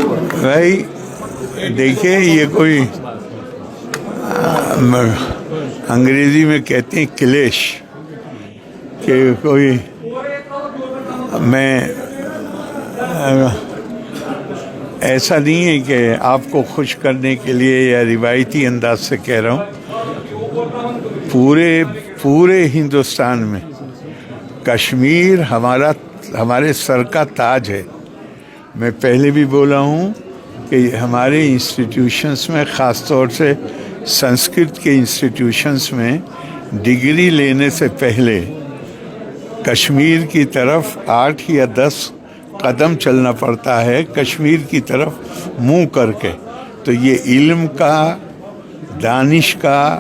بھائی دیکھیں یہ کوئی انگریزی میں کہتے ہیں کلیش کہ کوئی میں ایسا نہیں ہے کہ آپ کو خوش کرنے کے لیے یا روایتی انداز سے کہہ رہا ہوں. پورے ہندوستان میں کشمیر ہمارے سر کا تاج ہے. میں پہلے بھی بولا ہوں کہ ہمارے انسٹیٹیوشنس میں خاص طور سے سنسکرت کے انسٹیٹیوشنس میں ڈگری لینے سے پہلے کشمیر کی طرف 8 یا 10 قدم چلنا پڑتا ہے کشمیر کی طرف منہ کر کے. تو یہ علم کا، دانش کا،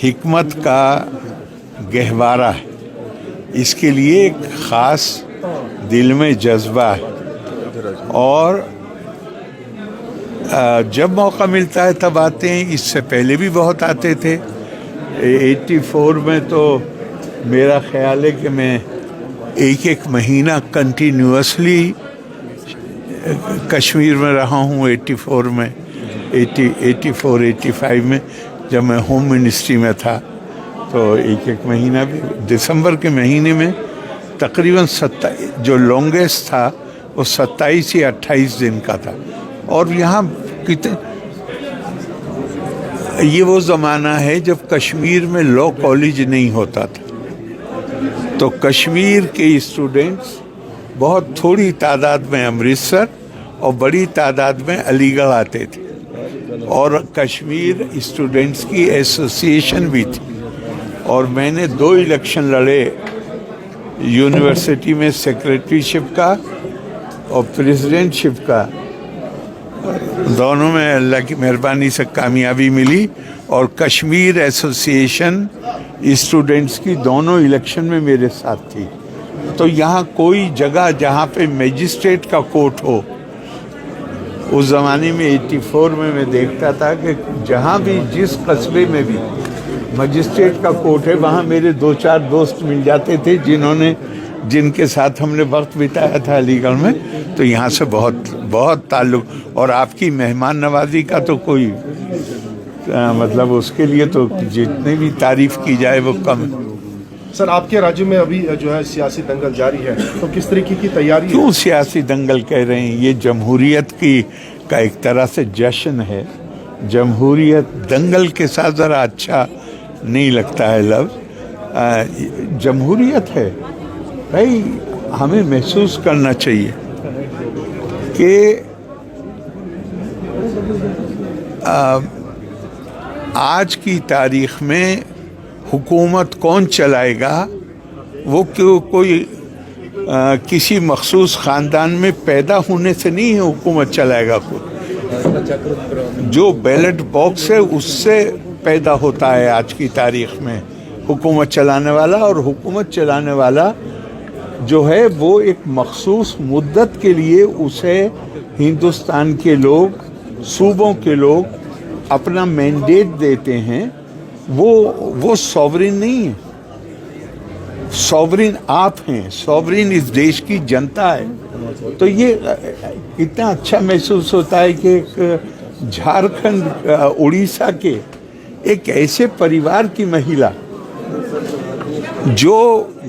حکمت کا گہوارہ ہے. اس کے لیے ایک خاص دل میں جذبہ ہے اور جب موقع ملتا ہے تب آتے ہیں. اس سے پہلے بھی بہت آتے تھے. 84 میں تو میرا خیال ہے کہ میں ایک مہینہ کنٹینیوسلی کشمیر میں رہا ہوں. 84 میں 85 میں جب میں ہوم منسٹری میں تھا تو ایک مہینہ بھی دسمبر کے مہینے میں تقریباً جو لانگیسٹ تھا وہ 27 یا 28 دن کا تھا. اور یہاں یہ وہ زمانہ ہے جب کشمیر میں لاء کالج نہیں ہوتا تھا تو کشمیر کے اسٹوڈنٹس بہت تھوڑی تعداد میں امرتسر اور بڑی تعداد میں علی گڑھ آتے تھے. اور کشمیر اسٹوڈنٹس کی ایسوسیشن بھی تھی اور میں نے 2 الیکشن لڑے یونیورسٹی میں، سیکریٹری شپ کا اور پریزیڈنٹ شپ کا. دونوں میں اللہ کی مہربانی سے کامیابی ملی اور کشمیر ایسوسیشن اسٹوڈنٹس کی دونوں الیکشن میں میرے ساتھ تھی. تو یہاں کوئی جگہ جہاں پہ میجسٹریٹ کا کورٹ ہو، اس زمانے میں 84 میں دیکھتا تھا کہ جہاں بھی جس قصبے میں بھی مجسٹریٹ کا کورٹ ہے وہاں میرے 2-4 دوست مل جاتے تھے جن کے ساتھ ہم نے وقت بتایا تھا علی گڑھ میں. تو یہاں سے بہت تعلق. اور آپ کی مہمان نوازی کا تو کوئی مطلب اس کے لیے تو جتنی بھی تعریف کی جائے وہ کم. سر آپ کے راجیہ میں ابھی جو ہے سیاسی دنگل جاری ہے تو کس طریقے کی تیاری؟ کیوں سیاسی دنگل کہہ رہے ہیں؟ یہ جمہوریت کا ایک طرح سے جشن ہے. جمہوریت دنگل کے ساتھ ذرا اچھا نہیں لگتا ہے لفظ. جمہوریت ہے بھائی. ہمیں محسوس کرنا چاہیے کہ آج کی تاریخ میں حکومت کون چلائے گا وہ کوئی کسی مخصوص خاندان میں پیدا ہونے سے نہیں ہے حکومت چلائے گا. کوئی جو بیلٹ باکس ہے اس سے پیدا ہوتا ہے آج کی تاریخ میں حکومت چلانے والا. اور حکومت چلانے والا جو ہے وہ ایک مخصوص مدت کے لیے اسے ہندوستان کے لوگ، صوبوں کے لوگ اپنا مینڈیٹ دیتے ہیں. وہ سوورین نہیں ہے. سوورین آپ ہیں. سوورین اس دیش کی جنتا ہے. تو یہ اتنا اچھا محسوس ہوتا ہے کہ ایک جھارکھنڈ، اڑیسہ کے ایک ایسے پریوار کی مہیلا جو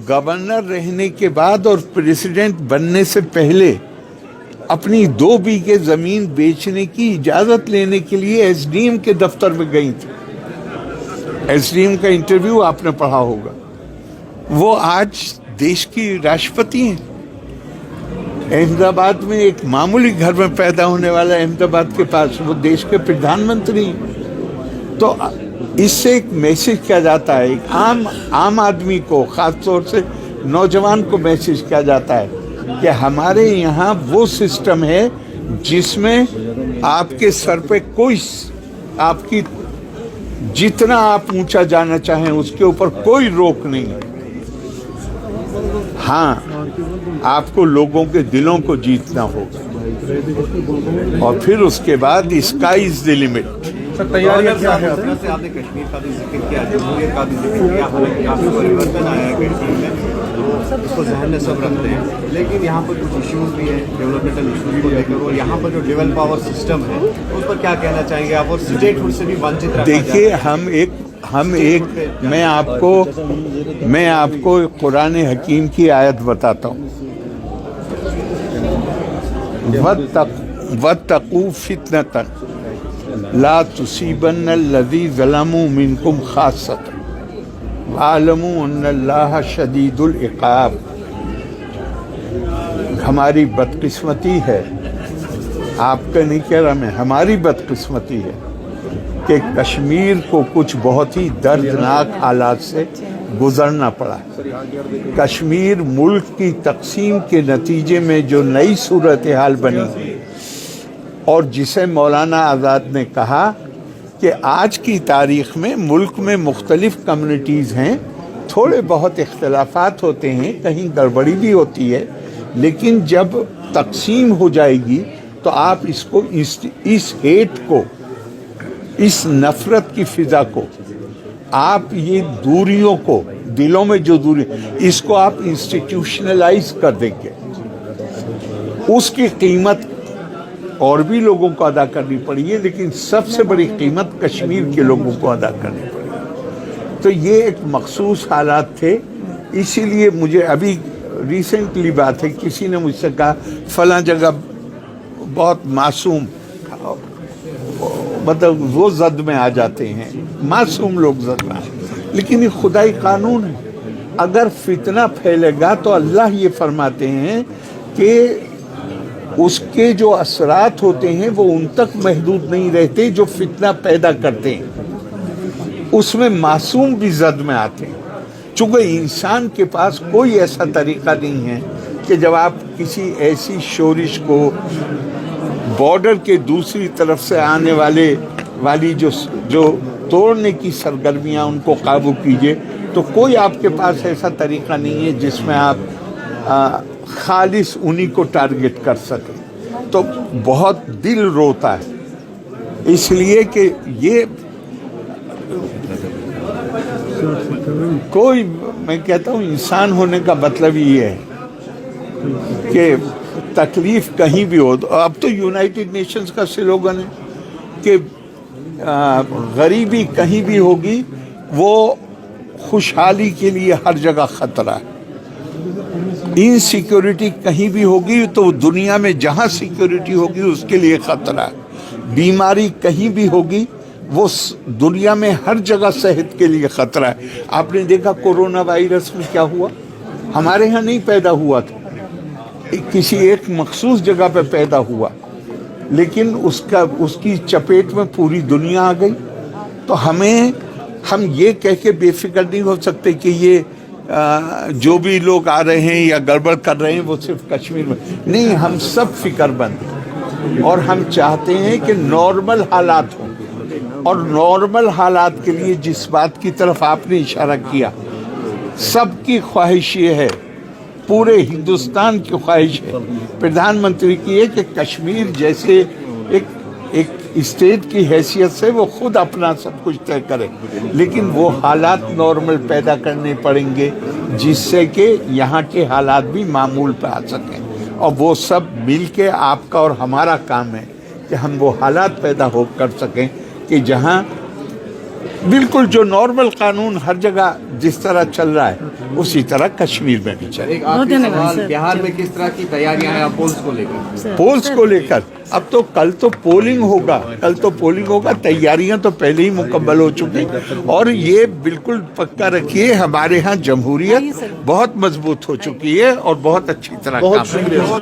گورنر رہنے کے بعد اور پریزیڈنٹ بننے سے پہلے اپنی 2 بیگھے زمین بیچنے کی اجازت لینے کے لیے ایس ڈی ایم کے دفتر میں گئی تھی. ایس ڈی ایم کا انٹرویو آپ نے پڑھا ہوگا. وہ آج دیش کی راشٹرپتی ہیں. احمد آباد میں ایک معمولی گھر میں پیدا ہونے والا احمد آباد کے پاس وہ دیش کے پردھان منتری ہیں. تو اس سے ایک میسج کیا جاتا ہے، ایک عام آدمی کو، خاص طور سے نوجوان کو میسج کیا جاتا ہے کہ ہمارے یہاں وہ سسٹم ہے جس میں آپ کے سر پہ کوئی، آپ کی جتنا آپ اونچا جانا چاہیں اس کے اوپر کوئی روک نہیں ہے. ہاں آپ کو لوگوں کے دلوں کو جیتنا ہوگا اور پھر اس کے بعد اسکائی از دی لمٹ. سر تیاریاں کیا ہے؟ آپ نے کشمیر کا بھی ذکر کیا، جمہوریت کا بھی ذکر کیا، حالانکہ کافی پریورتن آیا ہے کشمیر میں. तो उसको जहन में सब रखते हैं, लेकिन यहाँ पर कुछ इश्यूज भी हैं डेवलपमेंटल इश्यूज को लेकर, और यहाँ पर जो डुअल पावर सिस्टम है उस पर क्या कहना चाहेंगे आप, और स्टेटहुड से भी वंचित रखा देखिए, जाता है। मैं आपको कुरान हकीम की आयत बताता हूँ, वत्तकू फितनतन ला तुसीबन्नल्लज़ी ज़लमू मिनकुम खास्सतन वालमू अन्नल्लाह शदीदुल इक़ाब। हमारी बदकिस्मती है, आपका नहीं कह रहा मैं, हमारी बदकिस्मती है कि कश्मीर को कुछ बहुत ही दर्दनाक हालात से गुजरना पड़ा। कश्मीर मुल्क की तकसीम के नतीजे में जो नई सूरत हाल बनी, और जिसे मौलाना आज़ाद ने कहा कि आज की तारीख़ में मुल्क में मुख्तलिफ़ कम्युनिटीज़ हैं, थोड़े बहुत इख्तलाफात होते हैं, कहीं गड़बड़ी भी होती है, लेकिन जब तकसीम हो जाएगी तो आप इसको इस हेट को, इस नफ़रत की फ़िज़ा को, आप ये दूरियों को, दिलों में जो दूरी, इसको आप इंस्टीट्यूशनलाइज कर देंगे, उसकी कीमत और भी लोगों को अदा करनी पड़ी है, लेकिन सबसे बड़ी कीमत कश्मीर के लोगों को अदा करनी पड़ी। तो ये एक मखसूस हालात थे, इसीलिए मुझे अभी रिसेंटली बात है, किसी ने मुझसे कहा फलां जगह बहुत मासूम, मतलब वो जद में आ जाते हैं, मासूम लोग जद में, लेकिन ये खुदाई कानून है। अगर फितना फैलेगा तो अल्लाह ये फरमाते हैं कि उसके जो असरात होते हैं वो उन तक महदूद नहीं रहते जो फितना पैदा करते हैं, उसमें मासूम भी जद में आते हैं। चूँकि इंसान के पास कोई ऐसा तरीक़ा नहीं है कि जब आप किसी ऐसी शोरिश को बॉर्डर के दूसरी तरफ से आने वाली जो तोड़ने की सरगर्मियां, उनको काबू कीजिए, तो कोई आपके पास ऐसा तरीक़ा नहीं है जिसमें आप खालिस उन्हीं को टारगेट कर सकें। तो बहुत दिल रोता है, इसलिए कि ये कोई, मैं कहता हूँ इंसान होने का मतलब ये है कि तकलीफ कहीं भी हो, तो अब तो यूनाइटेड नेशंस का स्लोगन है कि गरीबी कहीं भी होगी वो खुशहाली के लिए हर जगह ख़तरा है, इनसिक्योरिटी कहीं भी होगी तो दुनिया में जहाँ सिक्योरिटी होगी उसके लिए ख़तरा है, बीमारी कहीं भी होगी वो दुनिया में हर जगह सेहत के लिए ख़तरा है। आपने देखा कोरोना वायरस में क्या हुआ, हमारे यहाँ नहीं पैदा हुआ था, किसी एक मखसूस जगह पे पैदा हुआ, लेकिन उसकी चपेट में पूरी दुनिया आ गई। तो हम ये कह के बेफिक्र नहीं हो सकते कि ये जो भी लोग आ रहे हैं या गड़बड़ कर रहे हैं वो सिर्फ कश्मीर में नहीं, हम सब फिक्रमंद हैं और हम चाहते हैं कि नॉर्मल हालात हों। और नॉर्मल हालात के लिए जिस बात की तरफ आपने इशारा किया, सबकी ख्वाहिश ये है, पूरे हिंदुस्तान की ख्वाहिश है, प्रधानमंत्री की है कि कश्मीर जैसे एक स्टेट की हैसियत से वो खुद अपना सब कुछ तय करे, लेकिन वो हालात नॉर्मल पैदा करने पड़ेंगे जिससे कि यहाँ के हालात भी मामूल पे आ सकें। और वो सब मिल के आपका और हमारा काम है कि हम वो हालात पैदा हो कर सकें कि जहाँ बिल्कुल जो नॉर्मल कानून हर जगह जिस तरह चल रहा है उसी तरह कश्मीर में भी चले। एक आखिरी सवाल, बिहार में किस तरह की तैयारियां हैं पोल्स को लेकर? पोल्स को लेकर अब तो कल तो पोलिंग होगा, तैयारियां तो पहले ही मुकम्मल हो चुकी, और ये बिल्कुल पक्का रखिए हमारे यहाँ जमहूरियत बहुत मजबूत हो चुकी है और बहुत अच्छी तरह काम है।